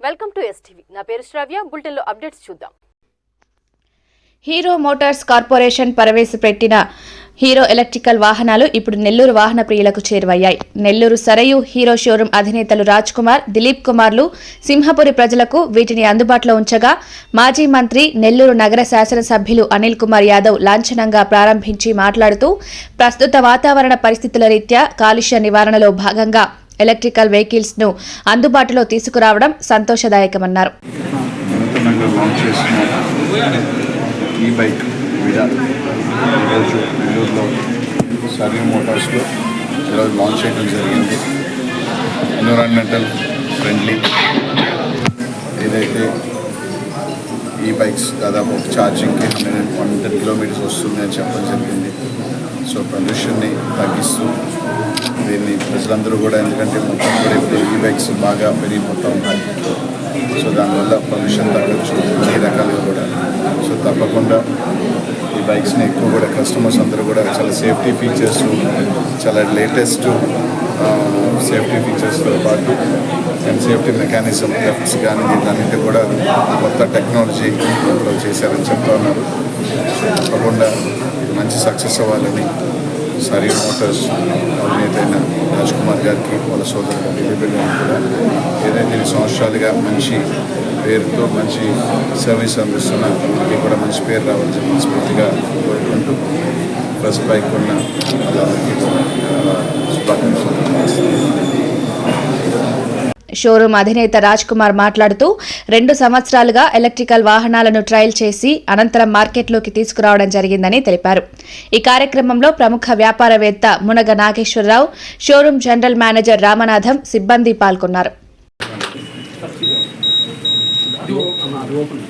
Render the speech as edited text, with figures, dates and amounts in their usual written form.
Welcome to STV. నా పేరు శ్రావ్య. బులెటిన్లో అప్డేట్స్ చూద్దాం. హీరో మోటార్స్ కార్పొరేషన్ ప్రవేశపెట్టిన హీరో ఎలక్ట్రికల్ వాహనాలు ఇప్పుడు నెల్లూరు వాహన ప్రియులకు చేరువయ్యాయి. నెల్లూరు సరయు హీరో షోరూం అధినేతలు రాజ్ కుమార్, దిలీప్ కుమార్లు సింహపురి ప్రజలకు వీటిని అందుబాటులో ఉంచగా మాజీ మంత్రి, నెల్లూరు నగర శాసనసభ్యులు అనిల్ కుమార్ యాదవ్ లాంఛనంగా ప్రారంభించి మాట్లాడుతూ ప్రస్తుత వాతావరణ పరిస్థితుల రీత్యా కాలుష్య నివారణలో భాగంగా ఎలక్ట్రికల్ వెహికల్స్ ను అందుబాటులో తీసుకురావడం సంతోషదాయకమన్నారు. ఈ బైక్ ఈరోజు నెల్లూరులో సరియు మోటార్స్లో ఈరోజు లాంచ్ చేయడం జరిగింది. ఎన్విరాన్మెంటల్ ఫ్రెండ్లీ ఏదైతే ఈ బైక్స్ దాదాపు ఒక ఛార్జింగ్కి 110 కిలోమీటర్స్ వస్తుంది అని చెప్పడం జరిగింది. సో పొల్యూషన్ని తగ్గిస్తూ దీన్ని ప్రజలందరూ కూడా, ఎందుకంటే మొత్తం కూడా ఇప్పుడు ఈ బైక్స్ బాగా పెరిగిపోతూ ఉన్నాయి. సో దానివల్ల పొల్యూషన్ తగ్గచ్చు అన్ని రకాలుగా కూడా. సో తప్పకుండా ఈ బైక్స్ని ఎక్కువ కూడా కస్టమర్స్ అందరూ కూడా చాలా సేఫ్టీ ఫీచర్స్, చాలా లేటెస్ట్ సేఫ్టీ ఫీచర్స్తో పాటు అండ్ సేఫ్టీ మెకానిజం లెఫ్ట్స్ కానీ వీటన్నిటి కూడా కొత్త టెక్నాలజీ ఇంప్రూవ్ చేశారని చెప్తా ఉన్నారు. సో తప్పకుండా ఇది మంచి సక్సెస్ అవ్వాలని సరియు మోటార్స్ అధినేతైన రాజ్ కుమార్ గారికి, వాళ్ళ సోదరుడు దిలీప్ గారికి కూడా ఏదైతే 2 సంవత్సరాలుగా మంచి పేరుతో మంచి సర్వీస్ అందిస్తున్న వీరికి కూడా మంచి పేరు రావాలని మనస్ఫూర్తిగా కోరుకుంటూ ఫస్ట్ బైక్ ఉన్న వాళ్ళందరికీ శుభాకాంక్షలు. షోరూం అధినేత రాజ్ కుమార్ మాట్లాడుతూ 2 సంవత్సరాలుగా ఎలక్ట్రికల్ వాహనాలను ట్రయల్ చేసి అనంతరం మార్కెట్లోకి తీసుకురావడం జరిగిందని తెలిపారు. ఈ కార్యక్రమంలో ప్రముఖ వ్యాపారవేత్త Munaga Nageswara Rao, showroom general manager Ramanatham, సిబ్బంది పాల్గొన్నారు. ఓపెన్